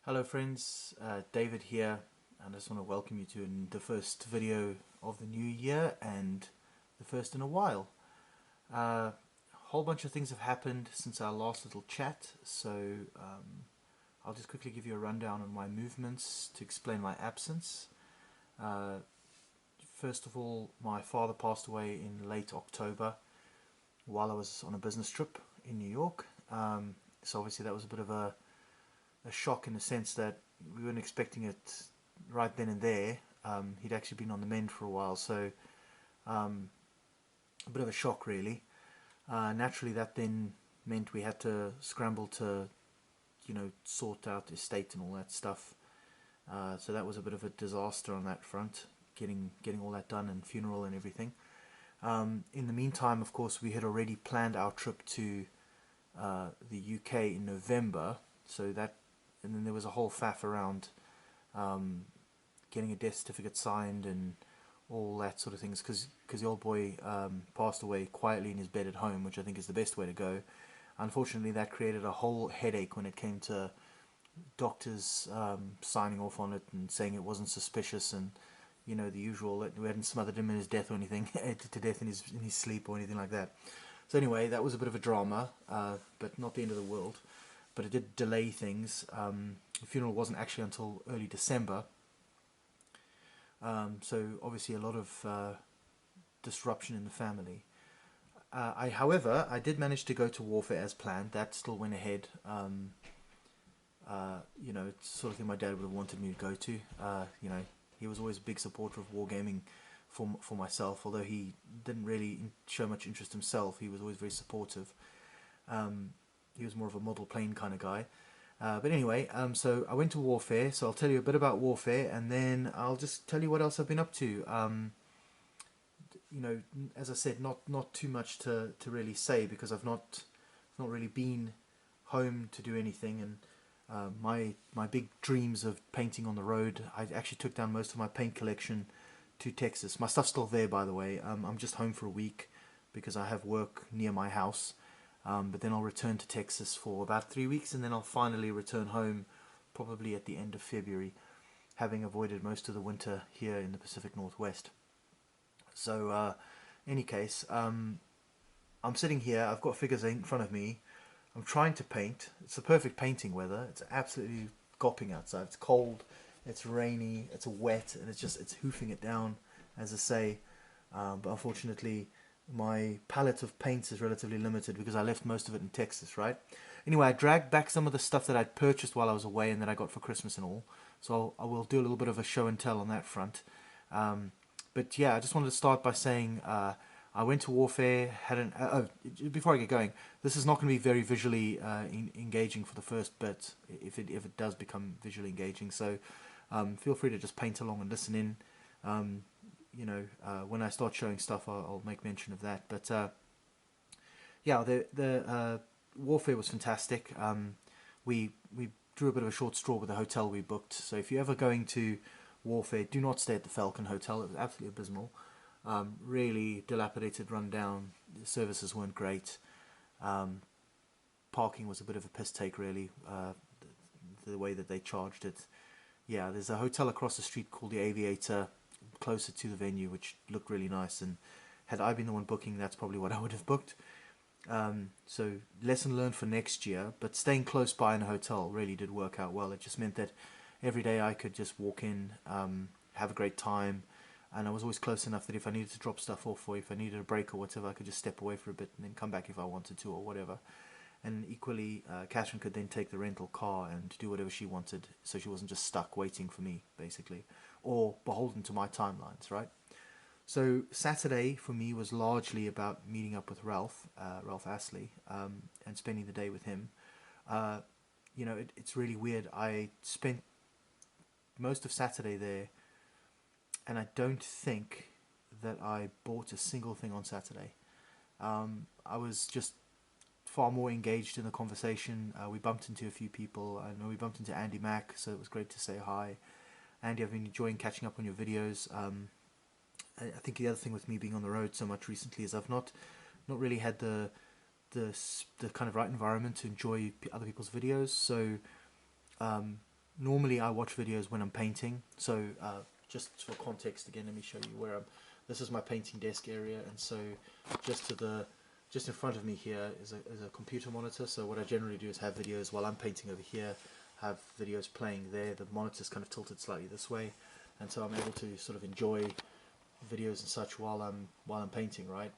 Hello friends, David here, and I just want to welcome you to the first video of the new year and the first in a while. A whole bunch of things have happened since our last little chat, so I'll just quickly give you a rundown on my movements to explain my absence. Uh, First of all, my father passed away in late October while I was on a business trip in New York, so obviously that was a bit of a shock in the sense that we weren't expecting it right then and there. He'd actually been on the mend for a while, so a bit of a shock really. Naturally, that then meant we had to scramble to, sort out estate and all that stuff. So that was a bit of a disaster on that front, getting all that done and funeral and everything. In the meantime, of course, we had already planned our trip to the UK in November, so that, and then there was a whole faff around getting a death certificate signed and all that sort of things, because the old boy passed away quietly in his bed at home, which I think is the best way to go. Unfortunately, that created a whole headache when it came to doctors signing off on it and saying it wasn't suspicious, and the usual, that we hadn't smothered him in his death or anything to death in his sleep or anything like that. So anyway, that was a bit of a drama, but not the end of the world. But it did delay things. The funeral wasn't actually until early December, so obviously a lot of disruption in the family. However, I did manage to go to warfare as planned. That still went ahead. It's the sort of thing my dad would have wanted me to go to. He was always a big supporter of wargaming for myself, although he didn't really show much interest himself. He was always very supportive. He was more of a model plane kind of guy. But anyway, so I went to warfare, so I'll tell you a bit about warfare, and then I'll just tell you what else I've been up to. As I said, not too much to really say, because I've not really been home to do anything, and my big dreams of painting on the road, I actually took down most of my paint collection to Texas. My stuff's still there, by the way. I'm just home for a week because I have work near my house. But then I'll return to Texas for about 3 weeks, and then I'll finally return home probably at the end of February, having avoided most of the winter here in the Pacific Northwest. So, any case, I'm sitting here, I've got figures in front of me, I'm trying to paint. It's the perfect painting weather. It's absolutely gopping outside. It's cold, it's rainy, it's wet, and it's hoofing it down, as I say. But unfortunately, my palette of paints is relatively limited because I left most of it in Texas, right? Anyway, I dragged back some of the stuff that I'd purchased while I was away and that I got for Christmas and all. So I will do a little bit of a show and tell on that front. But yeah, I just wanted to start by saying I went to warfare. Before I get going, this is not going to be very visually engaging for the first bit, if it does become visually engaging. So feel free to just paint along and listen in. When I start showing stuff, I'll make mention of that. But yeah, the warfare was fantastic. We drew a bit of a short straw with the hotel we booked. So if you're ever going to warfare, do not stay at the Falcon Hotel. It was absolutely abysmal. Really dilapidated, run down. The services weren't great. Parking was a bit of a piss take, really. The way that they charged it. Yeah, there's a hotel across the street called the Aviator, closer to the venue, which looked really nice, and had I been the one booking, that's probably what I would have booked. So lesson learned for next year, but staying close by in a hotel really did work out well. It just meant that every day I could just walk in, have a great time, and I was always close enough that if I needed to drop stuff off, or if I needed a break or whatever, I could just step away for a bit and then come back if I wanted to, or whatever. And equally, Catherine could then take the rental car and do whatever she wanted, so she wasn't just stuck waiting for me, basically, or beholden to my timelines, right? So Saturday for me was largely about meeting up with Ralph Astley, and spending the day with him. It's really weird. I spent most of Saturday there, and I don't think that I bought a single thing on Saturday. I was just far more engaged in the conversation. We bumped into a few people. I know we bumped into Andy Mack, so it was great to say hi. Andy, I've been enjoying catching up on your videos. I think the other thing with me being on the road so much recently is I've not really had the kind of right environment to enjoy other people's videos. So normally I watch videos when I'm painting. So just for context again, let me show you where I'm. This is my painting desk area, and so just in front of me here is a computer monitor. So what I generally do is have videos while I'm painting over here, have videos playing there. The monitor's kind of tilted slightly this way, and so I'm able to sort of enjoy videos and such while I'm painting, right?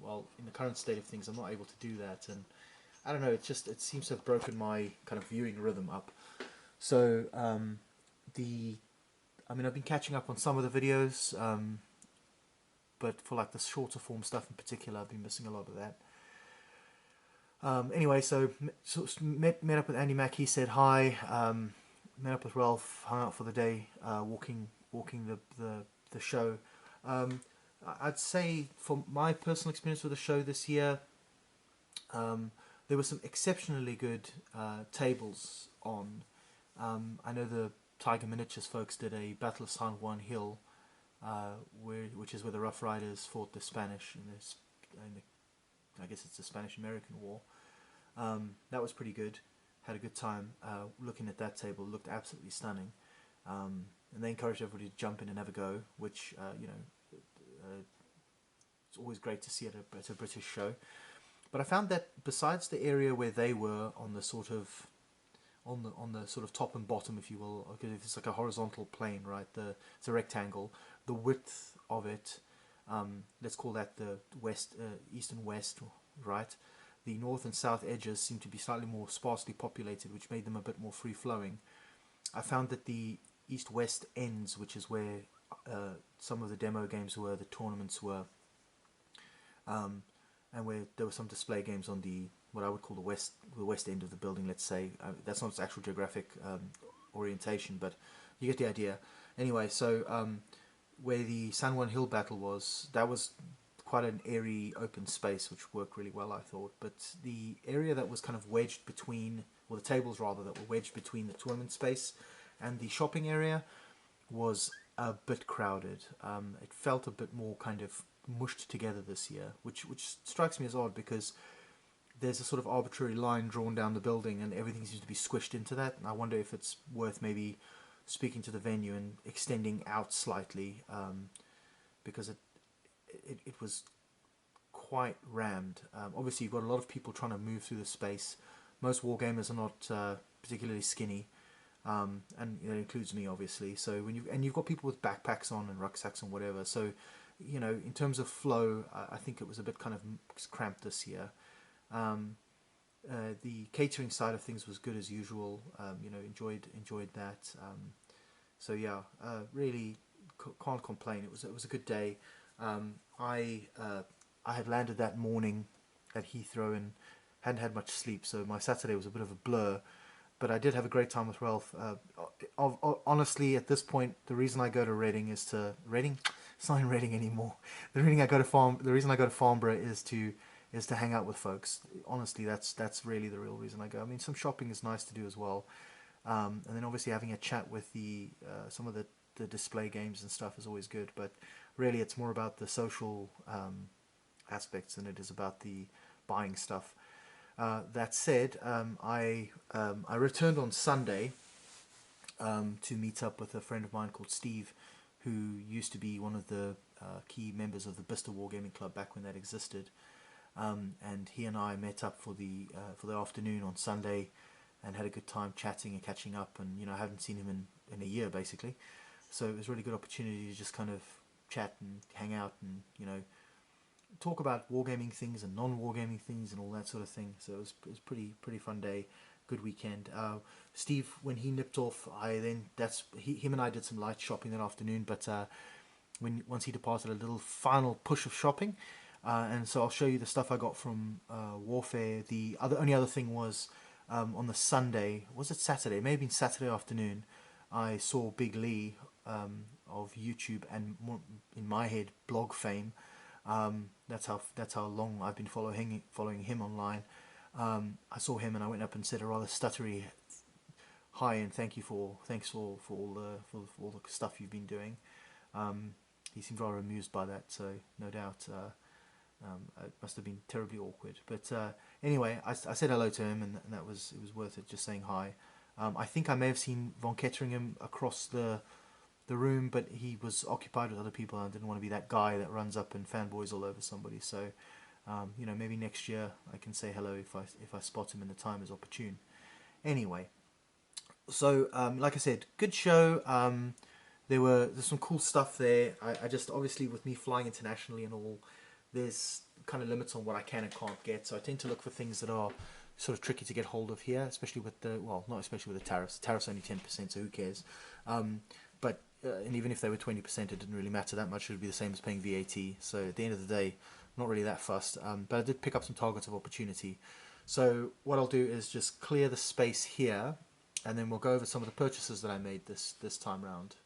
Well, in the current state of things, I'm not able to do that, and I don't know. It seems to have broken my kind of viewing rhythm up. So I mean, I've been catching up on some of the videos, but for like the shorter form stuff in particular, I've been missing a lot of that. Anyway, so met up with Andy Mack. He said hi. Met up with Ralph. Hung out for the day. Walking the show. I'd say from my personal experience with the show this year, there were some exceptionally good tables on. I know the Tiger Miniatures folks did a Battle of San Juan Hill, which is where the Rough Riders fought the Spanish I guess it's the Spanish-American War. That was pretty good. Had a good time looking at that table. Looked absolutely stunning. And they encouraged everybody to jump in and have a go, which it's always great to see at a British show. But I found that besides the area where they were on the sort of top and bottom, if you will, because it's like a horizontal plane, right? It's a rectangle. The width of it, let's call that the east and west, right? The north and south edges seem to be slightly more sparsely populated, which made them a bit more free flowing. I found that the east-west ends, which is where some of the demo games were, the tournaments were, and where there were some display games on what I would call the west end of the building, let's say. That's not its actual geographic orientation, but you get the idea. Anyway, so where the San Juan Hill battle was, that was quite an airy open space, which worked really well, I thought. But the area that was kind of wedged between, or the tables rather, that were wedged between the tournament space and the shopping area was a bit crowded. It felt a bit more kind of mushed together this year, which strikes me as odd because there's a sort of arbitrary line drawn down the building and everything seems to be squished into that. And I wonder if it's worth maybe speaking to the venue and extending out slightly, because it was quite rammed. Obviously, you've got a lot of people trying to move through the space. Most wargamers are not particularly skinny, and that includes me, obviously. So you've got people with backpacks on and rucksacks and whatever. So in terms of flow, I think it was a bit kind of cramped this year. The catering side of things was good as usual. Enjoyed that. So yeah, really can't complain. It was a good day. I had landed that morning at Heathrow and hadn't had much sleep, so my Saturday was a bit of a blur. But I did have a great time with Ralph. Honestly, at this point, the reason I go to Reading is to Reading. It's not in Reading anymore. The reason I go to Farnborough is to hang out with folks. Honestly, that's really the real reason I go. I mean, some shopping is nice to do as well, and then obviously having a chat with some of the display games and stuff is always good. But really, it's more about the social aspects than it is about the buying stuff. That said, I returned on Sunday to meet up with a friend of mine called Steve, who used to be one of the key members of the Bicester Wargaming Club back when that existed. And he and I met up for the afternoon on Sunday and had a good time chatting and catching up. And I haven't seen him in a year basically, so it was a really good opportunity to just kind of chat and hang out and talk about wargaming things and non-wargaming things and all that sort of thing. So it was pretty fun day, good weekend. Steve, when he nipped off, him and I did some light shopping that afternoon. But once he departed, a little final push of shopping, and so I'll show you the stuff I got from Warfare. The only other thing was on the Sunday, was it Saturday? Maybe in Saturday afternoon, I saw Big Lee of YouTube and more, in my head, blog fame. That's how long I've been following him online. I saw him and I went up and said a rather stuttery hi and thanks for all the stuff you've been doing. He seemed rather amused by that, so no doubt it must have been terribly awkward. But anyway, I said hello to him, and it was worth it just saying hi. I think I may have seen Von Ketteringham across the room, but he was occupied with other people, and I didn't want to be that guy that runs up and fanboys all over somebody. So, you know, maybe next year I can say hello if I spot him and the time is opportune. Anyway, so like I said, good show. There's some cool stuff there. I just, obviously, with me flying internationally and all, there's kind of limits on what I can and can't get. So I tend to look for things that are sort of tricky to get hold of here, especially with the, well, not especially with the tariffs. The tariffs are only 10%, so who cares? But and even if they were 20%, it didn't really matter that much. It would be the same as paying VAT. So at the end of the day, not really that fussed. But I did pick up some targets of opportunity. So what I'll do is just clear the space here, and then we'll go over some of the purchases that I made this time round.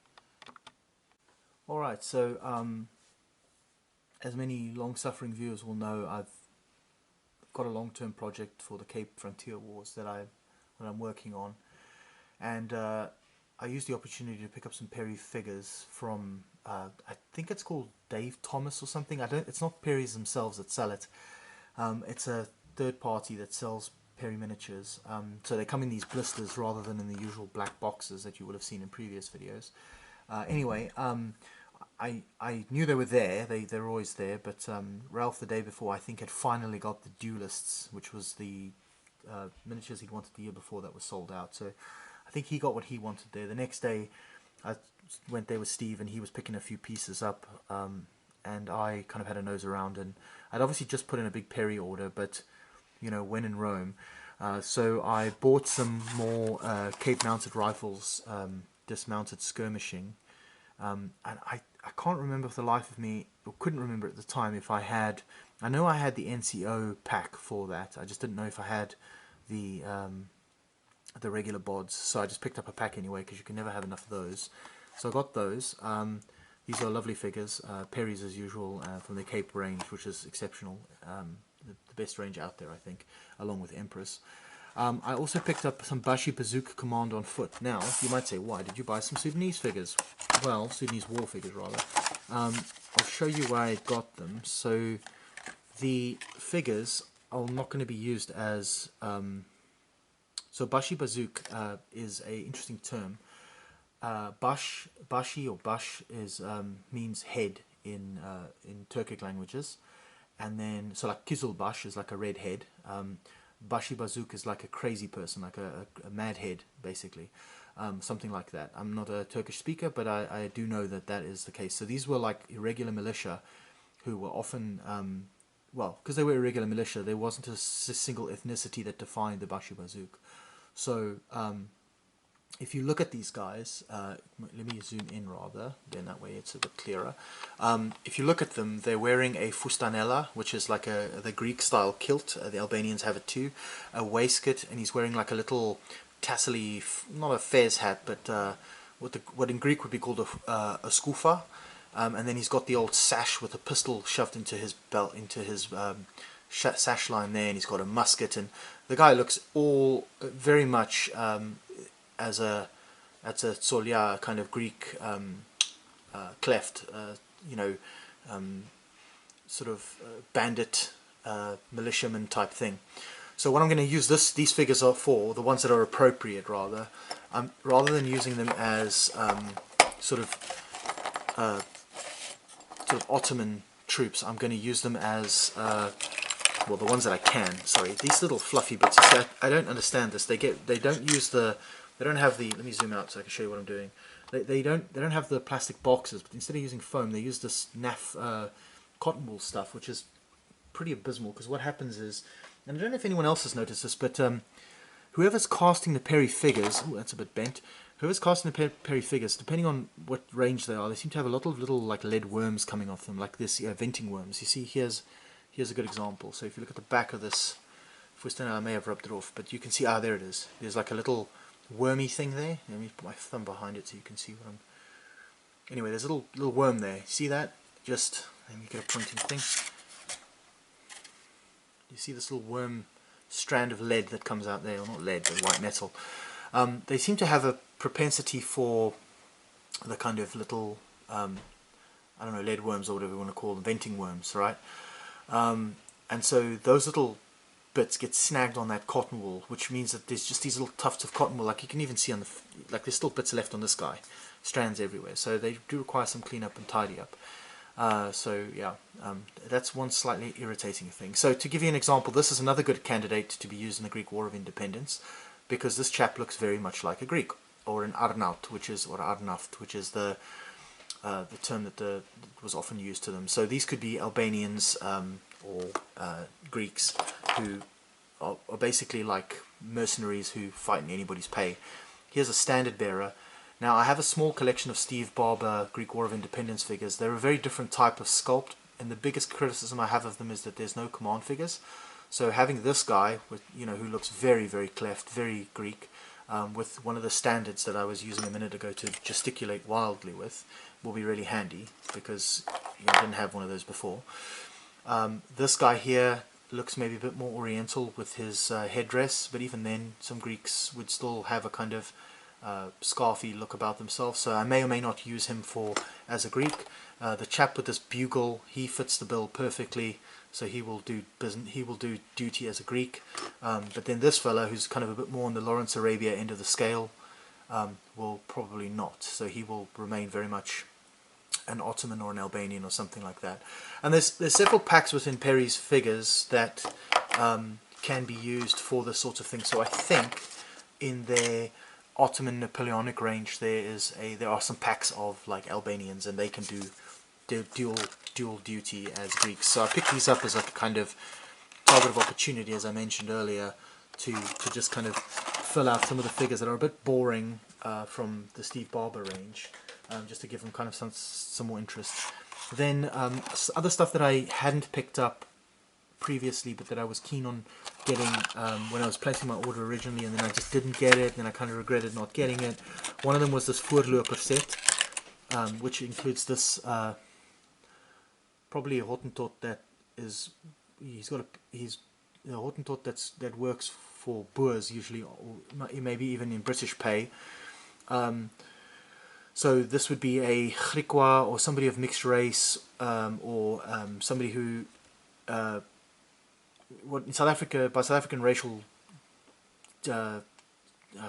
Alright, so as many long-suffering viewers will know, I've got a long-term project for the Cape Frontier Wars that I'm working on, and I used the opportunity to pick up some Perry figures from I think it's called Dave Thomas or something. It's not Perry's themselves that sell it. It's a third party that sells Perry miniatures. So they come in these blisters rather than in the usual black boxes that you would have seen in previous videos. Anyway, I knew they were there. They're always there. But Ralph, the day before, I think had finally got the Duelists, which was the miniatures he'd wanted the year before that was sold out. So I think he got what he wanted there. The next day, I went there with Steve, and he was picking a few pieces up, and I kind of had a nose around, and I'd obviously just put in a big Perry order, but you know, when in Rome. So I bought some more Cape-mounted rifles, dismounted skirmishing, and I can't remember for the life of me, or couldn't remember at the time, if I had, I know I had the NCO pack for that, I just didn't know if I had the regular bods, so I just picked up a pack anyway, because you can never have enough of those. So I got those. These are lovely figures, Perry's as usual, from the Cape range, which is exceptional, the best range out there, I think, along with Empress. I also picked up some Bashi Bazooka Command on foot. Now, you might say, why did you buy some Sudanese figures? Well, Sudanese war figures, rather. I'll show you where I got them. So, the figures are not going to be used as... so, Bashi Bazook is an interesting term. Bashi or Bash is means head in Turkic languages. And then, so like Kizilbash is like a red head. Bashi Bazook is like a crazy person, like a mad head, basically. Something like that. I'm not a Turkish speaker, but I do know that that is the case. So these were like irregular militia who were often, well, because they were irregular militia, there wasn't a single ethnicity that defined the Bashi Bazook. So if you look at these guys, let me zoom in rather, then that way it's a bit clearer. If you look at them, they're wearing a fustanella, which is like the Greek style kilt. The Albanians have it too. A waistcoat, and he's wearing like a little tassely, not a fez hat, but what in Greek would be called a skufa. And then he's got the old sash with a pistol shoved into his belt, into his sash line there, and he's got a musket, and the guy looks all very much as a Tsolya kind of Greek cleft, you know, sort of bandit militiaman type thing. So what I'm going to use these figures are for, the ones that are appropriate rather, rather than using them as sort of Ottoman troops, I'm going to use them as well, the ones that I can. Sorry, these little fluffy bits. You see, I don't understand this. They don't use the. They don't have the. Let me zoom out so I can show you what I'm doing. They don't have the plastic boxes, but instead of using foam, they use this naff cotton wool stuff, which is pretty abysmal. Because what happens is, and I don't know if anyone else has noticed this, but whoever's casting the Perry figures, oh, that's a bit bent. Whoever's casting the Perry figures, depending on what range they are, they seem to have a lot of little like lead worms coming off them, like this venting worms. You see, here's a good example. So if you look at the back of this Fustana, I may have rubbed it off, but you can see, there it is. There's like a little wormy thing there. Let me put my thumb behind it so you can see what I'm... Anyway, there's a little worm there. See that? Just, let me get a pointing thing. You see this little worm strand of lead that comes out there, or not lead, but white metal. They seem to have a propensity for the kind of little, I don't know, lead worms or whatever you want to call them, venting worms, right? And so those little bits get snagged on that cotton wool, which means that there's just these little tufts of cotton wool, like you can even see on the, like there's still bits left on this guy, strands everywhere, so they do require some cleanup and tidy up. So yeah, that's one slightly irritating thing. So to give you an example, this is another good candidate to be used in the Greek War of Independence, because this chap looks very much like a Greek, or an Arnaut, which is, or Arnaft, which is the term that was often used to them. So these could be Albanians or Greeks who are basically like mercenaries who fight in anybody's pay. Here's a standard bearer. Now I have a small collection of Steve Barber Greek War of Independence figures. They're a very different type of sculpt, and the biggest criticism I have of them is that there's no command figures. So having this guy, with, you know, who looks very, very cleft, very Greek, with one of the standards that I was using a minute ago to gesticulate wildly with, will be really handy, because I didn't have one of those before. This guy here looks maybe a bit more oriental with his headdress, but even then some Greeks would still have a kind of scarfy look about themselves, so I may or may not use him for as a Greek. The chap with this bugle, he fits the bill perfectly, so he will do duty as a Greek. But then this fellow, who's kind of a bit more on the Lawrence Arabia end of the scale, will probably not, so he will remain very much an Ottoman or an Albanian or something like that. And there's several packs within Perry's figures that can be used for this sort of thing. So I think in their Ottoman Napoleonic range there are some packs of like Albanians, and they can do dual duty as Greeks. So I picked these up as like a kind of target of opportunity, as I mentioned earlier, to just kind of fill out some of the figures that are a bit boring from the Steve Barber range, just to give them kind of some more interest. Then other stuff that I hadn't picked up previously, but that I was keen on getting when I was placing my order originally, and then I just didn't get it, and I kind of regretted not getting it. One of them was this Voorloper set, which includes this probably a Hottentot that is, he's a Hottentot that works for Boers usually, or maybe even in British pay. So this would be a Griqua, or somebody of mixed race, or somebody who what in South Africa, by South African racial, I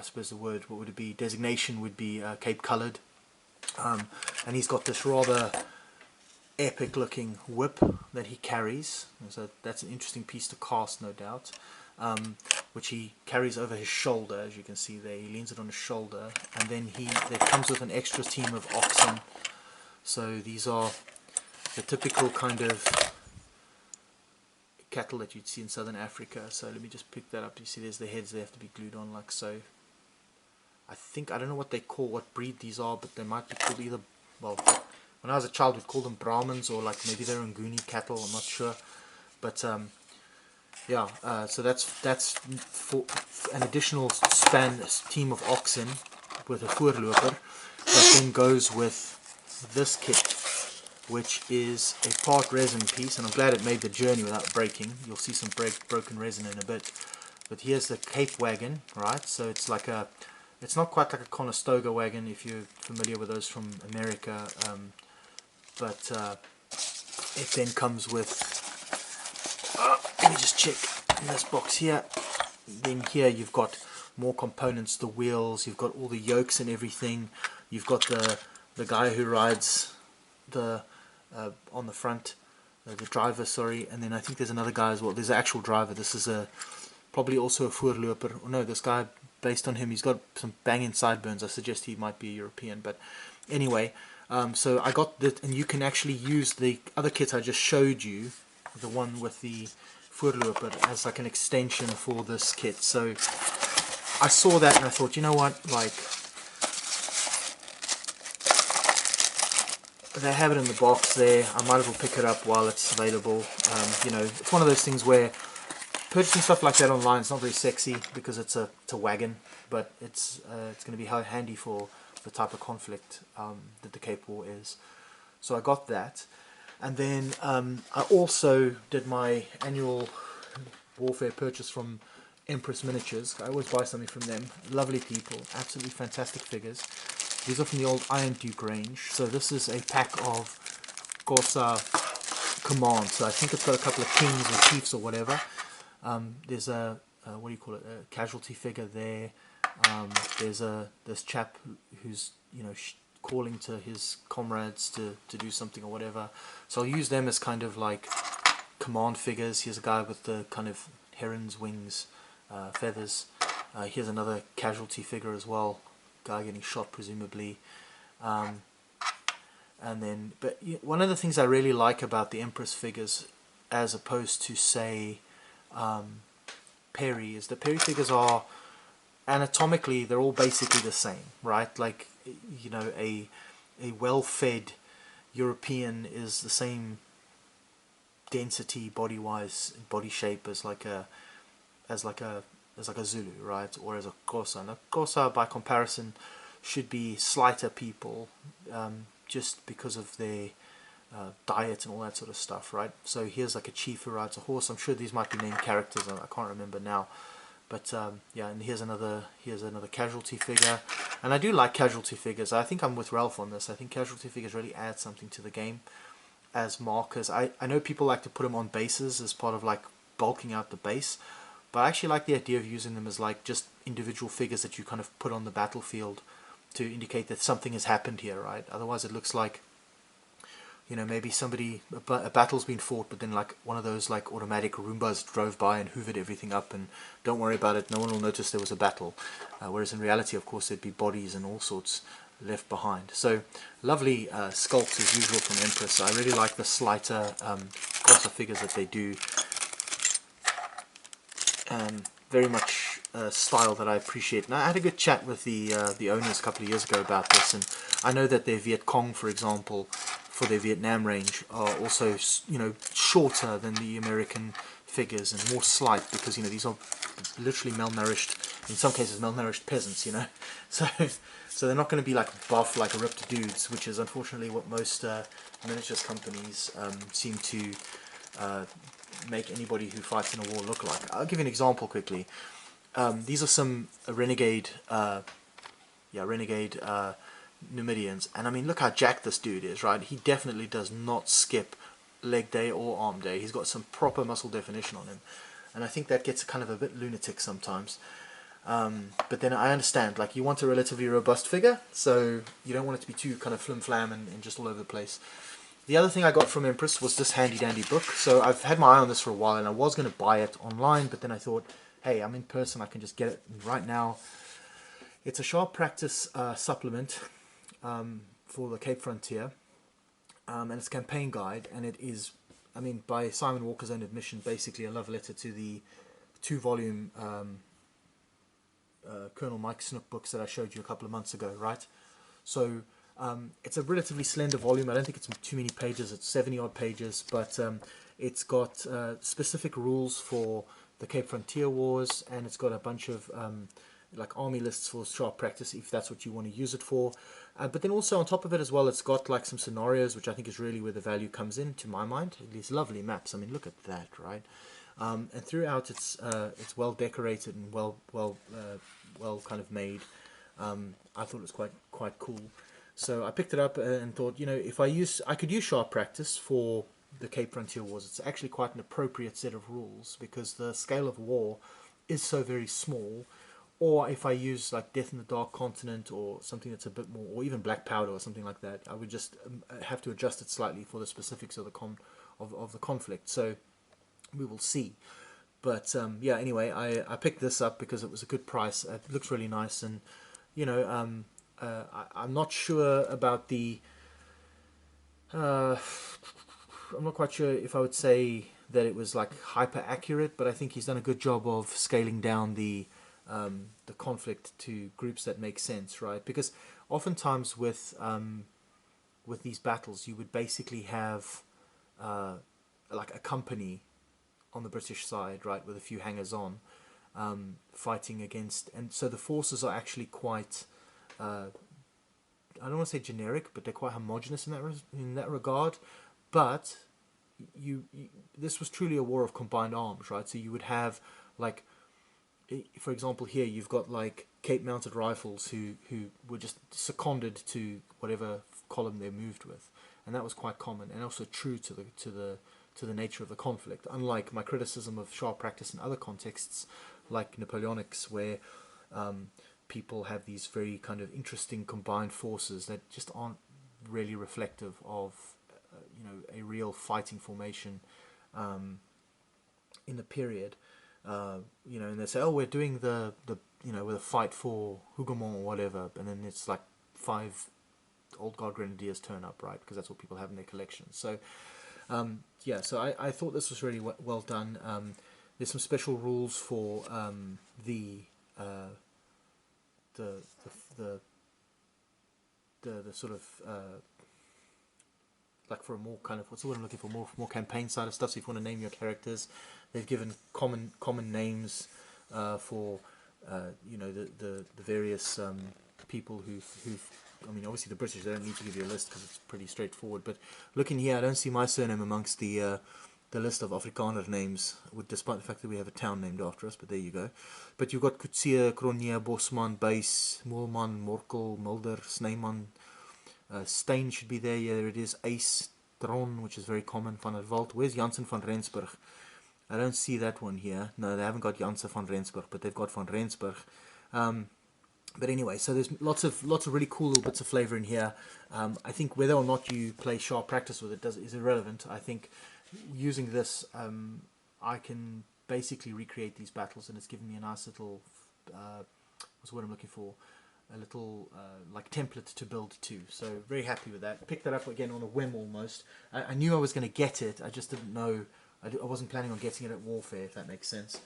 suppose the word, what would it be, designation would be Cape Coloured, and he's got this rather epic looking whip that he carries, so that's an interesting piece to cast, no doubt, which he carries over his shoulder. As you can see there, he leans it on his shoulder, and then it comes with an extra team of oxen. So these are the typical kind of cattle that you'd see in southern Africa. So let me just pick that up. You see there's the heads, they have to be glued on like so. I don't know what breed these are, but they might be called either, well, when I was a child we'd call them Brahmins, or like maybe they're Nguni cattle, I'm not sure. But yeah, so that's for an additional team of oxen with a Voorloper that then goes with this kit, which is a part resin piece, and I'm glad it made the journey without breaking. You'll see some broken resin in a bit. But here's the Cape wagon, right? So it's like it's not quite like a Conestoga wagon if you're familiar with those from America, but it then comes with, let me just check in this box here. Then here you've got more components, the wheels, you've got all the yokes and everything, you've got the guy who rides the on the front, the driver, sorry, and then I think there's another guy as well. There's an actual driver. This is probably also a Voorloper. Oh, no, this guy, based on him, he's got some banging sideburns. I suggest he might be a European, but anyway, so I got that, and you can actually use the other kit I just showed you, the one with the Voorloper, as like an extension for this kit. So I saw that and I thought, you know what, like, they have it in the box there, I might as well pick it up while it's available. You know, it's one of those things where purchasing stuff like that online is not very sexy, because it's a wagon, but it's going to be handy for the type of conflict that the Cape War is. So I got that, and then I also did my annual warfare purchase from Empress Miniatures. I always buy something from them. Lovely people, absolutely fantastic figures. These are from the old Iron Duke range. So this is a pack of Xhosa Command. So I think it's got a couple of kings or chiefs or whatever. There's what do you call it? A casualty figure there. There's this chap who's calling to his comrades to do something or whatever. So I'll use them as kind of like command figures. Here's a guy with the kind of heron's wings, feathers. Here's another casualty figure as well. Guy getting shot presumably. And then, but one of the things I really like about the Empress figures, as opposed to say Perry, is the Perry figures are anatomically, they're all basically the same, right? Like, a well-fed European is the same density body-wise, body shape as like a Zulu, right? Or as a Xhosa. Now, Xhosa by comparison should be slighter people, just because of their diet and all that sort of stuff, right? So here's like a chief who rides a horse. I'm sure these might be named characters. I can't remember now. But yeah, and here's another casualty figure. And I do like casualty figures. I think I'm with Ralph on this. I think casualty figures really add something to the game as markers. I know people like to put them on bases as part of like bulking out the base, but I actually like the idea of using them as like just individual figures that you kind of put on the battlefield to indicate that something has happened here, right? Otherwise it looks like, maybe a battle's been fought, but then like one of those like automatic Roombas drove by and hoovered everything up, and don't worry about it, no one will notice there was a battle. Whereas in reality, of course, there'd be bodies and all sorts left behind. So lovely sculpts as usual from Empress. I really like the slighter Xhosa figures that they do. Very much style that I appreciate. And I had a good chat with the owners a couple of years ago about this, and I know that their Viet Cong, for example, for their Vietnam range, are also shorter than the American figures and more slight, because these are literally malnourished, in some cases malnourished peasants, so they're not going to be like buff like ripped dudes, which is unfortunately what most miniatures companies seem to make anybody who fights in a war look like. I'll give you an example quickly. These are some renegade Numidians, and I mean, look how jacked this dude is, right? He definitely does not skip leg day or arm day. He's got some proper muscle definition on him, and I think that gets kind of a bit lunatic sometimes. But then I understand, like, you want a relatively robust figure, so you don't want it to be too kind of flim-flam and just all over the place. The other thing I got from Empress was this handy-dandy book. So I've had my eye on this for a while, and I was going to buy it online, but then I thought, hey, I'm in person, I can just get it right now. It's a sharp practice supplement for the Cape Frontier, and it's a campaign guide, and it is, I mean, by Simon Walker's own admission, basically a love letter to the 2-volume Colonel Mike Snook books that I showed you a couple of months ago, right? So it's a relatively slender volume. I don't think it's too many pages. It's 70-odd pages, but it's got specific rules for the Cape Frontier Wars, and it's got a bunch of like army lists for sharp practice, if that's what you want to use it for. But then also on top of it as well, it's got like some scenarios, which I think is really where the value comes in, to my mind. These lovely maps. I mean, look at that, right? And throughout, it's well decorated and well kind of made. I thought it was quite cool. So I picked it up and thought, if I could use sharp practice for the Cape Frontier Wars. It's actually quite an appropriate set of rules because the scale of war is so very small. Or if I use like Death in the Dark Continent or something that's a bit more, or even Black Powder or something like that, I would just have to adjust it slightly for the specifics of the conflict. So we will see. But yeah, anyway, I picked this up because it was a good price. It looks really nice, and I'm not sure about the. I'm not quite sure if I would say that it was like hyper accurate, but I think he's done a good job of scaling down the conflict to groups that make sense, right? Because oftentimes with these battles, you would basically have like a company on the British side, right, with a few hangers-on fighting against, and so the forces are actually quite. I don't want to say generic, but they're quite homogenous in that regard. But this was truly a war of combined arms, right? So you would have, like, for example, here you've got like Cape Mounted Rifles who were just seconded to whatever column they moved with, and that was quite common, and also true to the nature of the conflict. Unlike my criticism of sharp practice in other contexts, like Napoleonics, where people have these very kind of interesting combined forces that just aren't really reflective of a real fighting formation in the period. And they say, oh, we're doing the with a fight for Hougoumont or whatever, and then it's like 5 old guard grenadiers turn up, right? Because that's what people have in their collections. So so I thought this was really well done. There's some special rules for the sort of like for a more kind of, what's the word I'm looking for, more campaign side of stuff. So if you want to name your characters, they've given common names for the various people who've I mean, obviously the British, they don't need to give you a list because it's pretty straightforward. But looking here, I don't see my surname amongst the list of Afrikaner names, despite the fact that we have a town named after us. But there you go. But you've got Coetzee, Cronje, Bosman, Buys, Moelman, Morkel, Mulder, Snyman. Steyn should be there. Yeah, there it is. Ace, Dron, which is very common. Van der Walt. Where's Jansen van Rensburg? I don't see that one here. No, they haven't got Jansen van Rensburg, but they've got van Rensburg. But anyway, so there's lots of really cool little bits of flavour in here. I think whether or not you play sharp practice with it is irrelevant. I think using this, I can basically recreate these battles, and it's given me a nice little, what's the word I'm looking for? A little like template to build to. So very happy with that. Picked that up again on a whim almost. I knew I was going to get it. I just didn't know. I wasn't planning on getting it at Warfare, if that makes sense.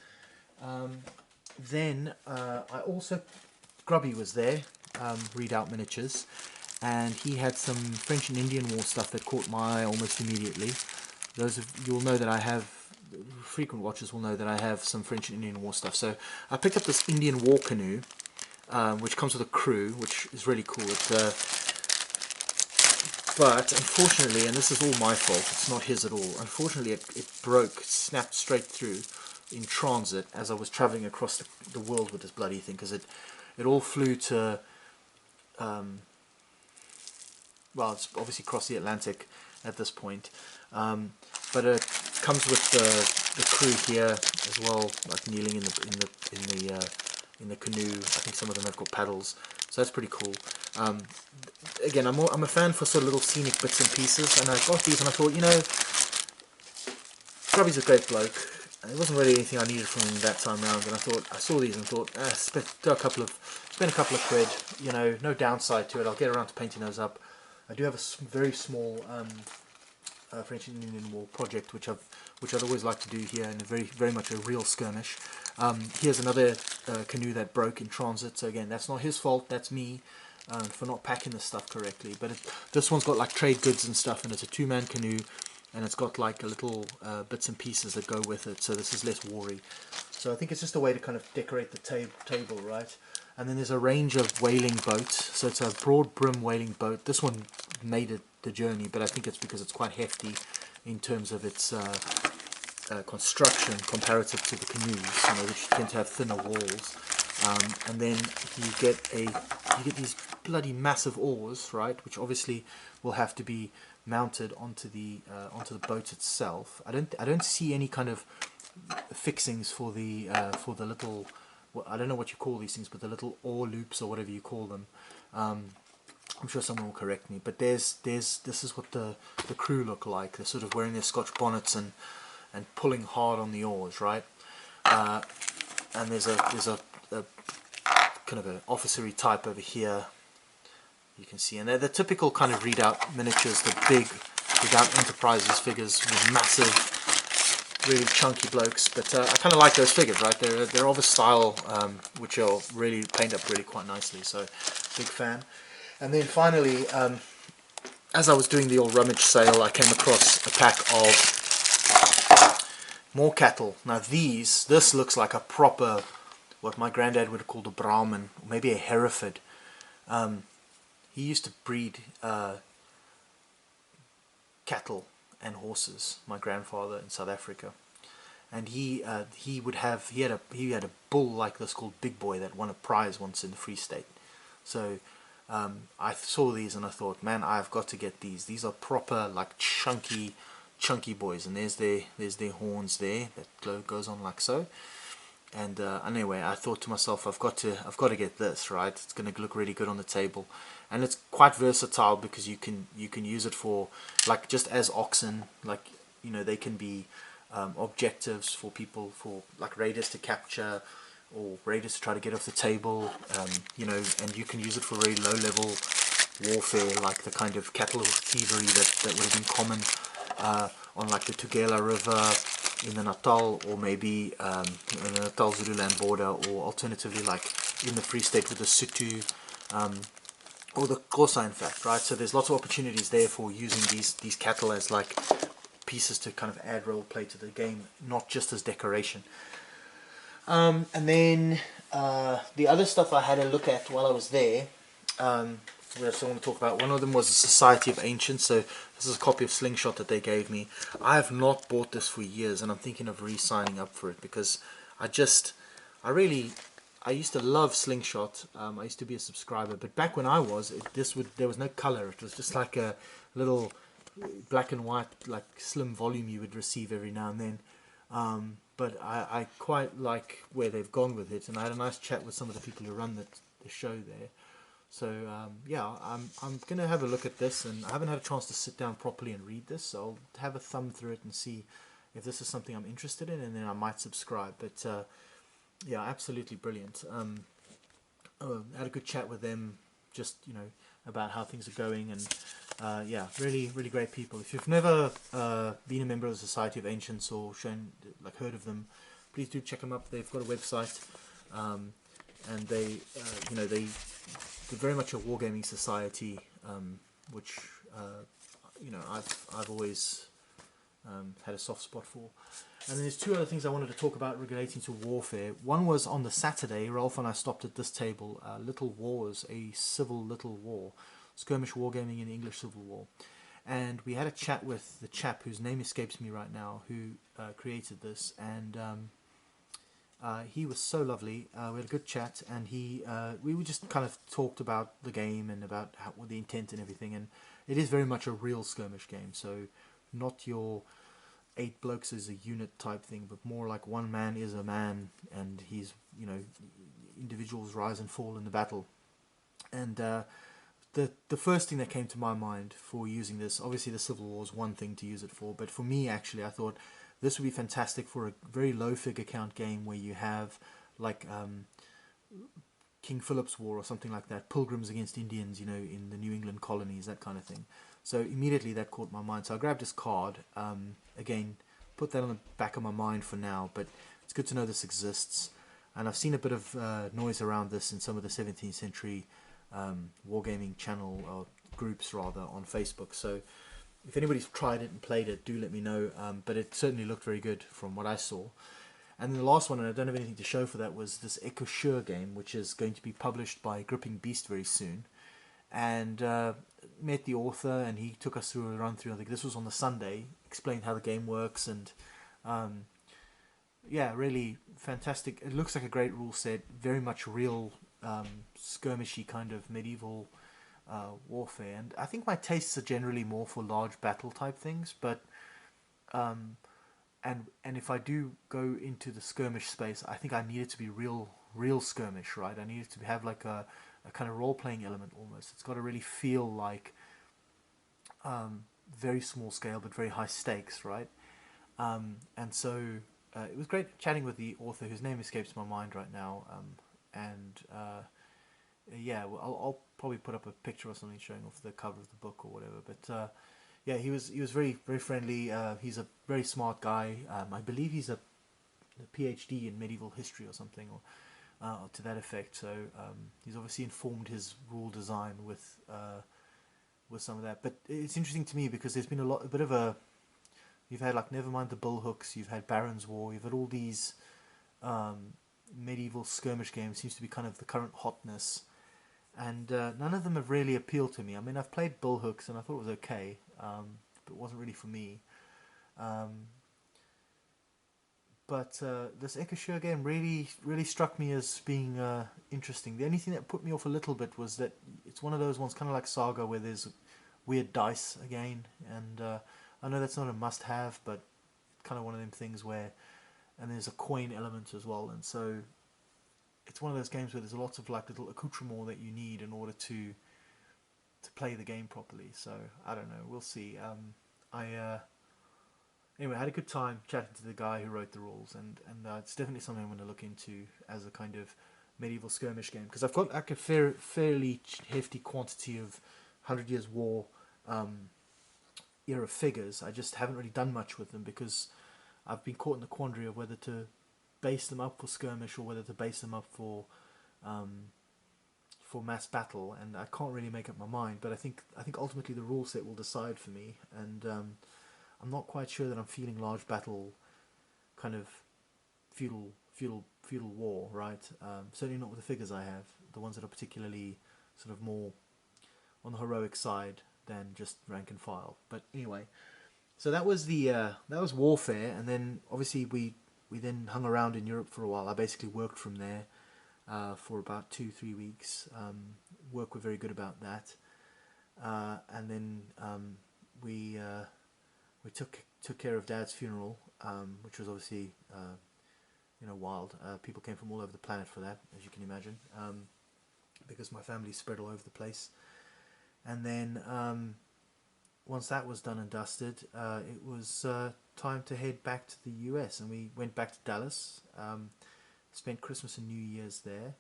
Then I also, Grubby was there, Readout Miniatures, and he had some French and Indian War stuff that caught my eye almost immediately. You'll know that I have, frequent watchers will know that I have some French and Indian War stuff. So I picked up this Indian War canoe, which comes with a crew, which is really cool. But unfortunately, and this is all my fault, it's not his at all, unfortunately it broke, snapped straight through in transit as I was travelling across the world with this bloody thing, because it all flew to, well, it's obviously crossed the Atlantic at this point, but it comes with the crew here as well, like kneeling in the canoe. I think some of them have got paddles, so that's pretty cool. Again, I'm a fan for sort of little scenic bits and pieces, and I got these and I thought, Grubby's a great bloke. There wasn't really anything I needed from him that time round, and I saw these and thought, spend a couple of quid, no downside to it. I'll get around to painting those up. I do have a very small French and Indian War project, which I'd always like to do here, in a very much a real skirmish. Here's another canoe that broke in transit. So again, that's not his fault. That's me for not packing this stuff correctly. But this one's got like trade goods and stuff, and it's a 2-man canoe. And it's got like a little bits and pieces that go with it, so this is less wary. So I think it's just a way to kind of decorate the table, right? And then there's a range of whaling boats. So it's a broad brim whaling boat. This one made it the journey, but I think it's because it's quite hefty in terms of its construction comparative to the canoes, which tend to have thinner walls. And then you get these bloody massive oars, right? Which obviously will have to be mounted onto the boat itself. I don't see any kind of fixings for the little, I don't know what you call these things, but the little oar loops or whatever you call them. I'm sure someone will correct me, but this is what the crew look like. They're sort of wearing their Scotch bonnets and pulling hard on the oars, right? And there's a kind of an officery type over here. You can see, and they're the typical kind of Readout Miniatures, the big Readout Enterprises figures with massive, really chunky blokes. But I kind of like those figures, right? They're of a style which will really paint up really quite nicely. So, big fan. And then finally, as I was doing the old rummage sale, I came across a pack of more cattle. Now this looks like a proper, what my granddad would have called a Brahman, or maybe a Hereford. He used to breed cattle and horses, my grandfather, in South Africa, and he had a bull like this called Big Boy that won a prize once in the Free State. So I saw these and I thought, man, I've got to get these. These are proper, like, chunky, chunky boys, and there's their horns there that goes on like so. And anyway, I thought to myself, I've got to get this right. It's going to look really good on the table, and it's quite versatile because you can use it for, like, just as oxen, like, you know, they can be objectives for people, for like raiders to capture or raiders to try to get off the table, you know, and you can use it for very low level warfare, like the kind of cattle thievery that would have been common on like the Tugela River in the Natal, or maybe in the Natal Zululand border, or alternatively like in the Free State with the Sotho or the Xhosa, in fact, right? So there's lots of opportunities there for using these cattle as like pieces to kind of add role play to the game, not just as decoration. And then the other stuff I had a look at while I was there, we also want to talk about. One of them was the Society of Ancients. So this is a copy of Slingshot that they gave me. I have not bought this for years, and I'm thinking of re-signing up for it because I used to love Slingshot. I used to be a subscriber, but back when I was, there was no color. It was just like a little black and white, like slim volume you would receive every now and then. But I quite like where they've gone with it, and I had a nice chat with some of the people who run the show there. So yeah, I'm going to have a look at this, and I haven't had a chance to sit down properly and read this, so I'll have a thumb through it and see if this is something I'm interested in, and then I might subscribe. But yeah, absolutely brilliant. I had a good chat with them, just, you know, about how things are going, and yeah, really great people. If you've never been a member of the Society of Ancients or heard of them, please do check them up. They've got a website, and they you know, they're very much a wargaming society, which you know, I've always had a soft spot for. And then there's two other things I wanted to talk about relating to warfare. One was on the Saturday, Ralph and I stopped at this table, Little Wars, a civil little war, skirmish wargaming in the English Civil War. And we had a chat with the chap whose name escapes me right now, who created this, and he was so lovely. We had a good chat, and we just kind of talked about the game and about the intent and everything. And it is very much a real skirmish game, so not your 8 blokes as a unit type thing, but more like one man is a man, and he's, you know, individuals rise and fall in the battle. And the first thing that came to my mind for using this, obviously the Civil War is one thing to use it for, but for me actually I thought this would be fantastic for a very low figure count game where you have like King Philip's War or something like that, Pilgrims against Indians, you know, in the New England colonies, that kind of thing. So immediately that caught my mind. So I grabbed this card, again, put that on the back of my mind for now, but it's good to know this exists. And I've seen a bit of noise around this in some of the 17th century wargaming channel, or groups rather, on Facebook. So if anybody's tried it and played it, do let me know. But it certainly looked very good from what I saw. And then the last one, and I don't have anything to show for that, was this Echo game, which is going to be published by Gripping Beast very soon. And met the author, and he took us through a run through. I think this was on the Sunday, explained how the game works, and yeah, really fantastic. It looks like a great rule set, very much real skirmishy kind of medieval warfare. And I think my tastes are generally more for large battle type things, but and if I do go into the skirmish space, I think I need it to be real skirmish, right? I need it to have like a kind of role-playing element almost. It's got to really feel like very small scale but very high stakes, right? And so it was great chatting with the author, whose name escapes my mind right now. And yeah, well, I'll probably put up a picture or something showing off the cover of the book or whatever. But yeah, he was very friendly. He's a very smart guy. I believe he's a PhD in medieval history or something, or to that effect. So he's obviously informed his rule design with some of that. But it's interesting to me because there's been a bit of a. You've had, like, never mind the Bullhooks. You've had Baron's War. You've had all these medieval skirmish games. Seems to be kind of the current hotness, and none of them have really appealed to me. I mean, I've played Bullhooks and I thought it was okay, but it wasn't really for me. But this Ekashur game really struck me as being interesting. The only thing that put me off a little bit was that it's one of those ones, kind of like Saga, where there's weird dice again, and I I know that's not a must-have, but kind of one of them things where, and there's a coin element as well, and so it's one of those games where there's lots of like little accoutrement that you need in order to play the game properly. So I don't know, we'll see. I Anyway, I had a good time chatting to the guy who wrote the rules, and it's definitely something I'm going to look into as a kind of medieval skirmish game, because I've got like a fairly hefty quantity of 100 Years War um, era figures. I just haven't really done much with them because I've been caught in the quandary of whether to base them up for skirmish or whether to base them up um, for mass battle, and I can't really make up my mind. But I think ultimately the rule set will decide for me, and I'm not quite sure that I'm feeling large battle kind of feudal war, right? Certainly not with the figures I have, the ones that are particularly sort of more on the heroic side than just rank and file. But anyway, so that was that was warfare, and then obviously we then hung around in Europe for a while. I basically worked from there for about 2-3 weeks. Work were very good about that, and then we took care of Dad's funeral, which was obviously wild. People came from all over the planet for that, as you can imagine, because my family's spread all over the place. And then once that was done and dusted, it was time to head back to the US, and we went back to Dallas. Spent Christmas and New Year's there.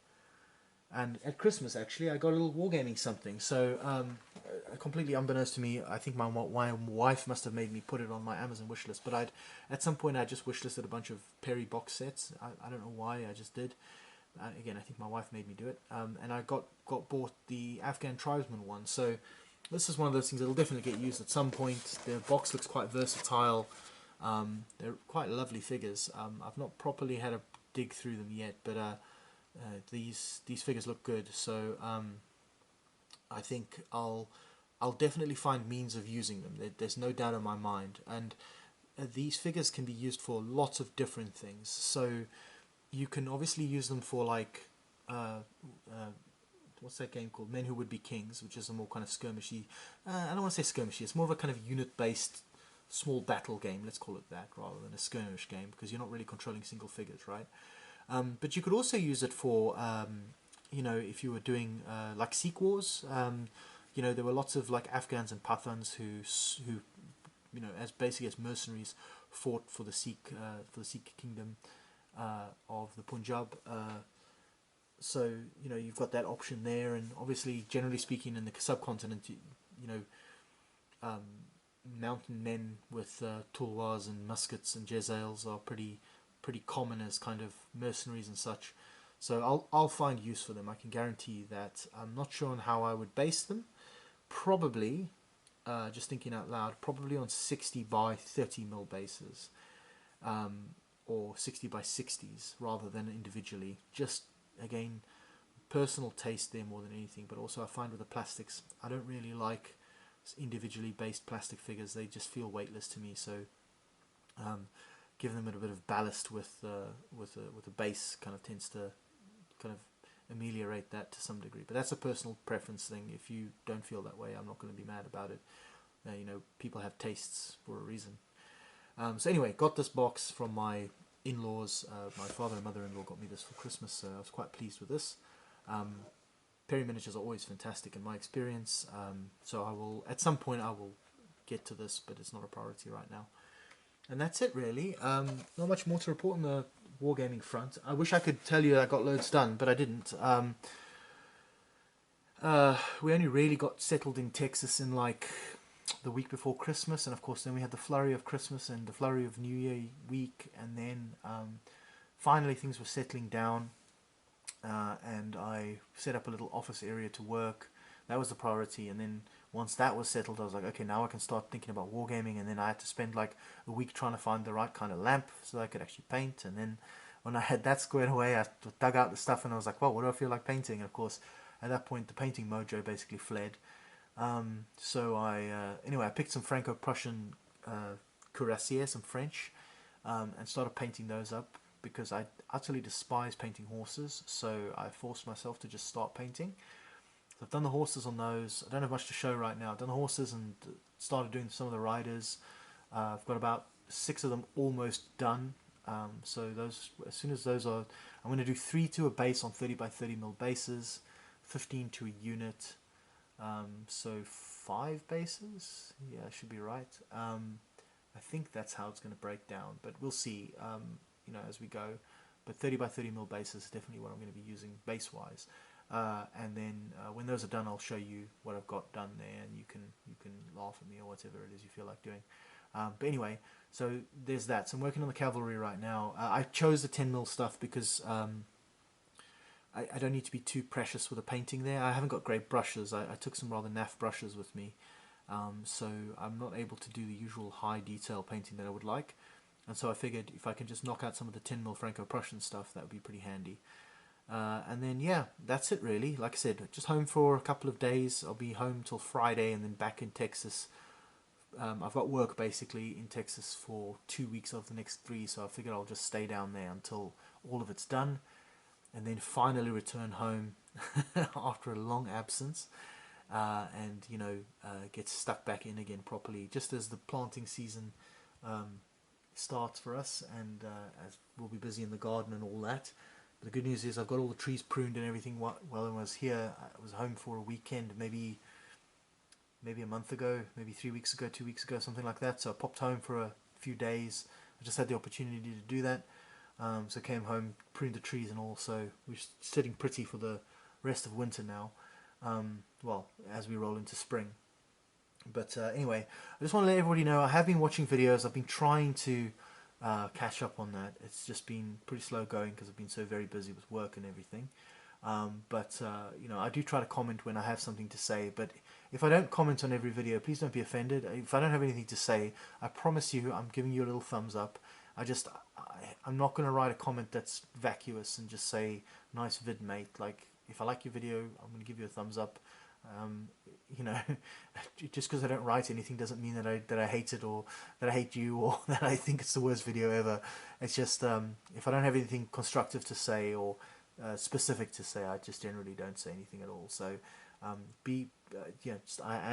And at Christmas, actually, I got a little wargaming something. So, completely unbeknownst to me, I think my wife must have made me put it on my Amazon wish list. But at some point, I just wish listed a bunch of Perry box sets. I don't know why, I just did. Again, I think my wife made me do it. And I got bought the Afghan tribesman one. So, this is one of those things that will definitely get used at some point. The box looks quite versatile. They're quite lovely figures. I've not properly had a dig through them yet, but these figures look good, so I think I'll definitely find means of using them. There's no doubt in my mind, and these figures can be used for lots of different things. So you can obviously use them for like what's that game called? Men Who Would Be Kings, which is a more kind of skirmishy. I don't want to say skirmishy. It's more of a kind of unit-based small battle game. Let's call it that, rather than a skirmish game, because you're not really controlling single figures, right? But you could also use it for, if you were doing like Sikh wars. There were lots of like Afghans and Pathans who as basically as mercenaries, fought for the Sikh kingdom of the Punjab. So you've got that option there, and obviously, generally speaking, in the subcontinent, mountain men with tulwars and muskets and jezzails are pretty common as kind of mercenaries and such. So I'll find use for them. I can guarantee that. I'm not sure on how I would base them. Probably, just thinking out loud, probably on 60 by 30 mil bases, or 60 by 60s rather than individually. Just again, personal taste there more than anything. But also, I find with the plastics, I don't really like individually based plastic figures. They just feel weightless to me. So. Give them a bit of ballast with a base kind of tends to kind of ameliorate that to some degree. But that's a personal preference thing. If you don't feel that way, I'm not going to be mad about it. People have tastes for a reason. So anyway, got this box from my in-laws. My father and mother-in-law got me this for Christmas, so I was quite pleased with this. Perry miniatures are always fantastic in my experience. So at some point I will get to this, but it's not a priority right now. And that's it, really. Not much more to report on the wargaming front. I wish I could tell you I got loads done, but I didn't. We only really got settled in Texas in like the week before Christmas, and of course then we had the flurry of Christmas and the flurry of New Year week, and then finally things were settling down, and I set up a little office area to work. That was the priority, and then once that was settled, I was like, okay, now I can start thinking about wargaming. And then I had to spend like a week trying to find the right kind of lamp so I could actually paint. And then when I had that squared away, I dug out the stuff and I was like, well, what do I feel like painting? And of course, at that point, the painting mojo basically fled. So I picked some Franco-Prussian cuirassiers, some French, and started painting those up because I utterly despise painting horses. So I forced myself to just start painting. So I've done the horses on those. I don't have much to show right now. I've done the horses and started doing some of the riders. I've got about 6 of them almost done. So those, as soon as those are, I'm going to do 3 to a base on 30 by 30 mil bases, 15 to a unit. So 5 bases, yeah, I should be right. I think that's how it's going to break down, but we'll see, as we go. But 30 by 30 mil bases is definitely what I'm going to be using base wise. And then when those are done, I'll show you what I've got done there, and you can laugh at me or whatever it is you feel like doing. But anyway, so there's that. So I'm working on the cavalry right now. I chose the 10 mil stuff because I don't need to be too precious with the painting there. I haven't got great brushes. I took some rather naff brushes with me, so I'm not able to do the usual high detail painting that I would like. And so I figured if I can just knock out some of the 10 mil Franco-Prussian stuff, that would be pretty handy. And then yeah, that's it really. Like I said, just home for a couple of days. I'll be home till Friday and then back in Texas. I've got work basically in Texas for 2 weeks of the next 3, so I figured I'll just stay down there until all of it's done, and then finally return home after a long absence, and get stuck back in again properly just as the planting season starts for us, and as we'll be busy in the garden and all that. But the good news is I've got all the trees pruned and everything while I was here. I was home for a weekend, maybe a month ago, maybe 3 weeks ago, 2 weeks ago, something like that. So I popped home for a few days. I just had the opportunity to do that. So I came home, pruned the trees and all. So we're sitting pretty for the rest of winter now. Well, as we roll into spring. But anyway, I just want to let everybody know I have been watching videos. I've been trying to catch up on that. It's just been pretty slow going because I've been so very busy with work and everything. But I do try to comment when I have something to say. But if I don't comment on every video, please don't be offended. If I don't have anything to say, I promise you I'm giving you a little thumbs up. I'm not going to write a comment that's vacuous and just say, nice vid, mate. Like, if I like your video, I'm going to give you a thumbs up. Just because I don't write anything doesn't mean that I hate it, or that I hate you, or that I think it's the worst video ever. It's just if I don't have anything constructive to say or specific to say, I just generally don't say anything at all. So I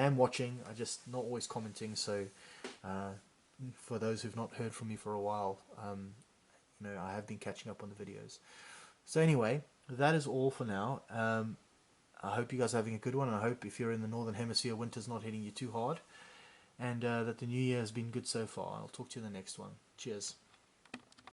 am watching. I just not always commenting. So for those who've not heard from me for a while, I have been catching up on the videos. So anyway, that is all for now. I hope you guys are having a good one, and I hope if you're in the Northern Hemisphere, winter's not hitting you too hard, and that the new year has been good so far. I'll talk to you in the next one. Cheers.